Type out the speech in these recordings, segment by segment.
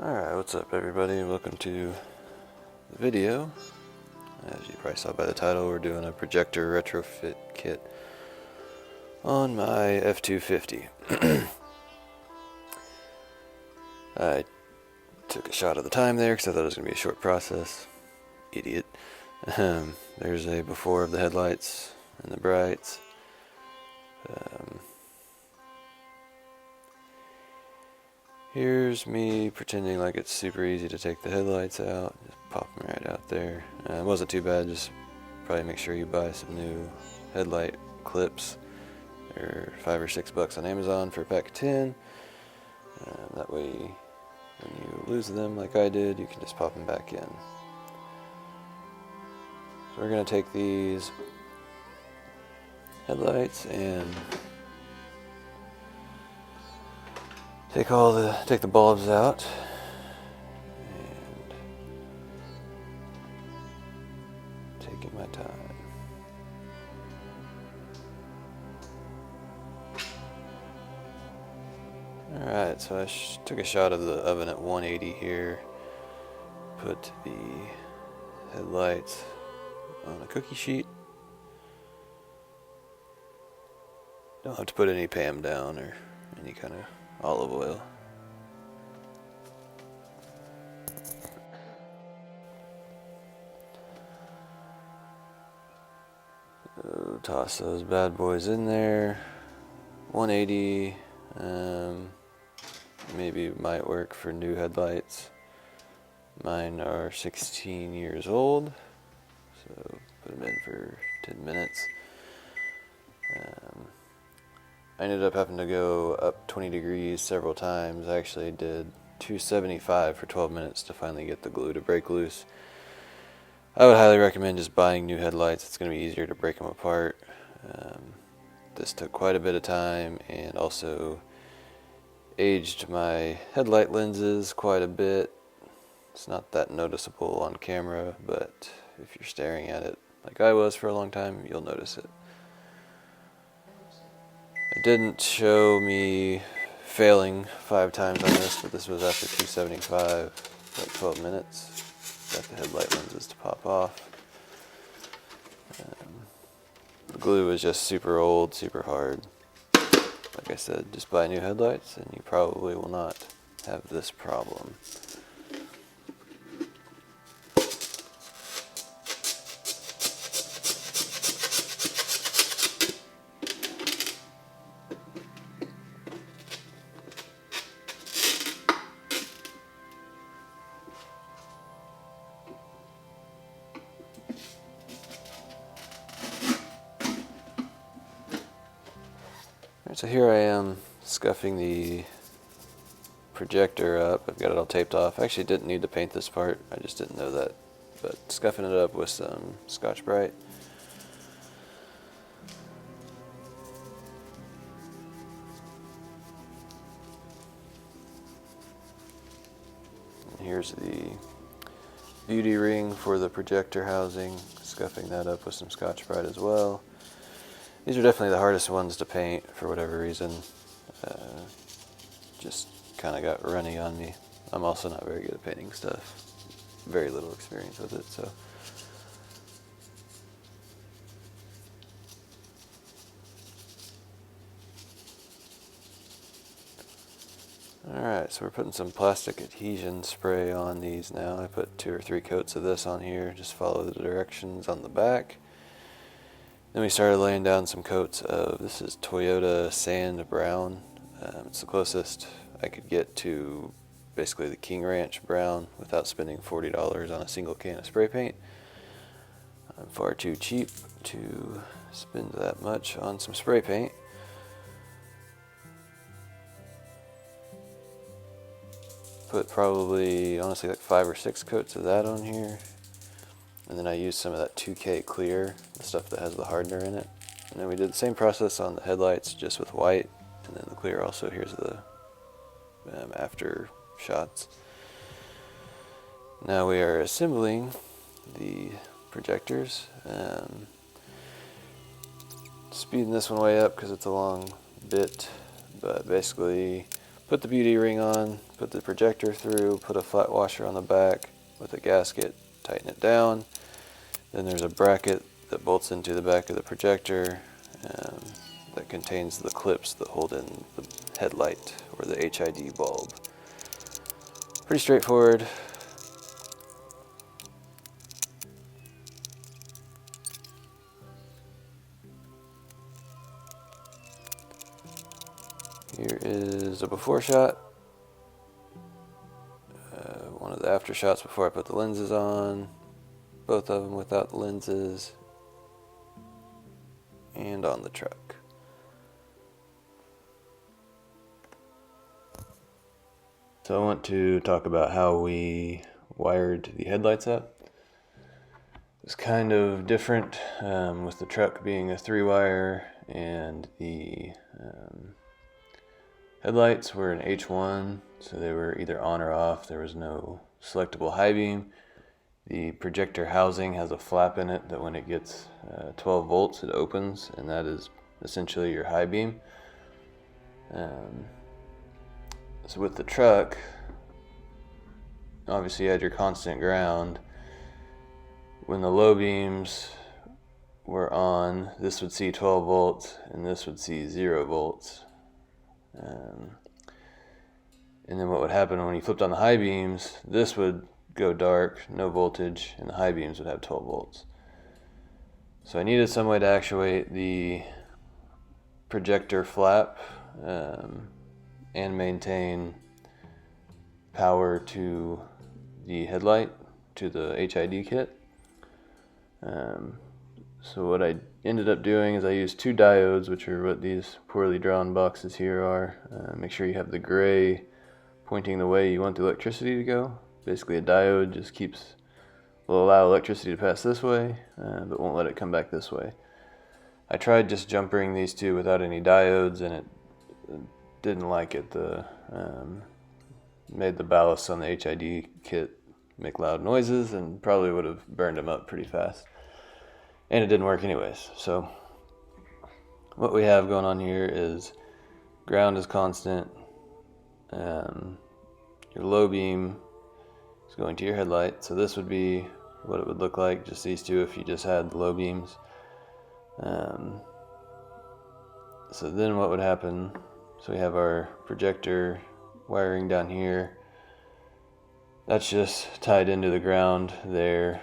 Alright, what's up everybody? Welcome to the video. As you probably saw by the title, we're doing a projector retrofit kit on my F250. I took a shot of the time there because I thought it was going to be a short process. Idiot. There's a before of the headlights and the brights. Here's me pretending like it's super easy to take the headlights out. Just pop them right out there. It wasn't too bad, just probably make sure you buy some new headlight clips. They're $5 or $6 on Amazon for a pack of 10. That way, when you lose them like I did, you can just pop them back in. So we're going to take these headlights and take the bulbs out and taking my time. Alright, so I took a shot of the oven at 180 here, put the headlights on a cookie sheet. Don't have to put any PAM down or any kind of olive oil. So toss those bad boys in there. 180 maybe might work for new headlights. Mine are 16 years old, so put them in for 10 minutes. I ended up having to go up 20 degrees several times. I actually did 275 for 12 minutes to finally get the glue to break loose. I would highly recommend just buying new headlights. It's going to be easier to break them apart. This took quite a bit of time and also aged my headlight lenses quite a bit. It's not that noticeable on camera, but if you're staring at it like I was for a long time, you'll notice it. It didn't show me failing 5 times on this, but this was after 275, like 12 minutes. Got the headlight lenses to pop off. The glue was just super old, super hard. Like I said, just buy new headlights and you probably will not have this problem. So here I am scuffing the projector up. I've got it all taped off. I actually didn't need to paint this part. I just didn't know that. But scuffing it up with some Scotch-Brite. And here's the beauty ring for the projector housing. Scuffing that up with some Scotch-Brite as well. These are definitely the hardest ones to paint for whatever reason. Just kind of got runny on me. I'm also not very good at painting stuff. Very little experience with it, so. Alright, so we're putting some plastic adhesion spray on these now. I put 2 or 3 coats of this on here. Just follow the directions on the back. Then we started laying down some coats of, this is Toyota Sand Brown. It's the closest I could get to basically the King Ranch Brown without spending $40 on a single can of spray paint. I'm far too cheap to spend that much on some spray paint. Put probably, honestly, like 5 or 6 coats of that on here. And then I used some of that 2K clear, the stuff that has the hardener in it. And then we did the same process on the headlights, just with white. And then the clear also, here's the after shots. Now we are assembling the projectors. Speeding this one way up because it's a long bit. But basically, put the beauty ring on, put the projector through, put a flat washer on the back with a gasket, tighten it down. Then there's a bracket that bolts into the back of the projector that contains the clips that hold in the headlight or the HID bulb. Pretty straightforward. Here is a before shot, one of the after shots before I put the lenses on, both of them without the lenses, and on the truck. So I want to talk about how we wired the headlights up. It's kind of different with the truck being a 3-wire and the headlights were an H1, so they were either on or off. There was no selectable high beam. The projector housing has a flap in it that when it gets 12 volts it opens, and that is essentially your high beam. So with the truck, obviously you had your constant ground. When the low beams were on, this would see 12 volts and this would see 0 volts. And then what would happen when you flipped on the high beams, this would go dark, no voltage, and the high beams would have 12 volts. So I needed some way to actuate the projector flap and maintain power to the headlight, to the HID kit. So what I ended up doing is I used 2 diodes, which are what these poorly drawn boxes here are. Make sure you have the gray pointing the way you want the electricity to go. Basically a diode just will allow electricity to pass this way, but won't let it come back this way. I tried just jumpering these 2 without any diodes, and it didn't like it. Made the ballasts on the HID kit make loud noises and probably would have burned them up pretty fast. And it didn't work anyways. So what we have going on here is ground is constant. Your low beam is going to your headlight. So this would be what it would look like, just these 2 if you just had the low beams. So then what would happen, so we have our projector wiring down here. That's just tied into the ground there.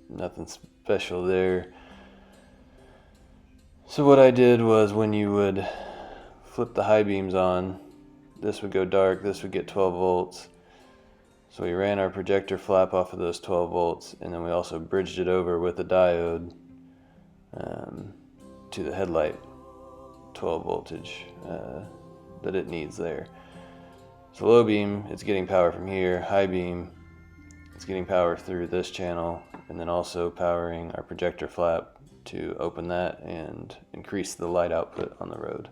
Nothing special there. So what I did was when you would flip the high beams on, this would go dark, this would get 12 volts. So we ran our projector flap off of those 12 volts, and then we also bridged it over with a diode to the headlight 12 voltage that it needs there. So low beam, it's getting power from here. High beam, it's getting power through this channel, and then also powering our projector flap to open that and increase the light output on the road.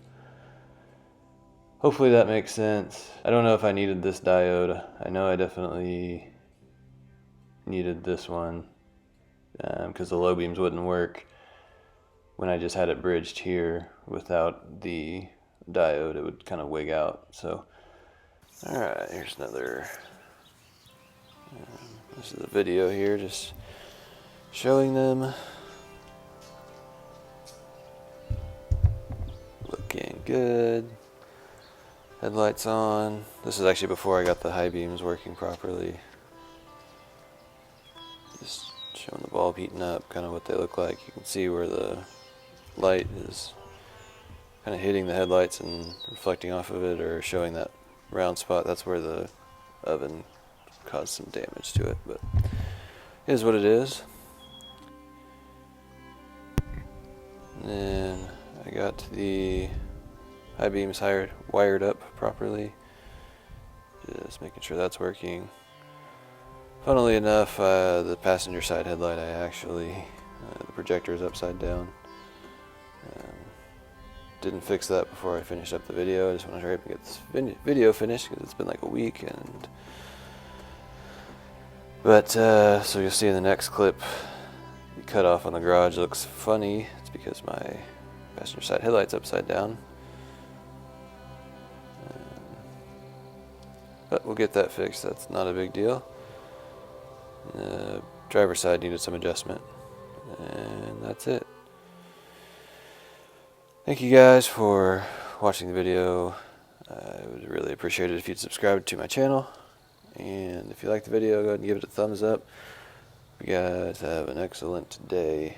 Hopefully that makes sense. I don't know if I needed this diode. I know I definitely needed this one because the low beams wouldn't work when I just had it bridged here without the diode. It would kind of wig out. So, alright, here's another. This is a video here, just showing them. Looking good. Headlights on. This is actually before I got the high beams working properly. Just showing the bulb heating up, kind of what they look like. You can see where the light is kind of hitting the headlights and reflecting off of it, or showing that round spot. That's where the oven caused some damage to it, but it is what it is. And then I got the high beams wired up properly. Just making sure that's working. Funnily enough, the passenger side headlight, the projector is upside down. Didn't fix that before I finished up the video. I just want to hurry up and get this video finished because it's been like a week. So you'll see in the next clip, the cutoff on the garage looks funny. It's because my passenger side headlight's upside down. But we'll get that fixed. That's not a big deal. The driver's side needed some adjustment. And that's it. Thank you guys for watching the video. I would really appreciate it if you'd subscribe to my channel. And if you like the video, go ahead and give it a thumbs up. You guys have an excellent day.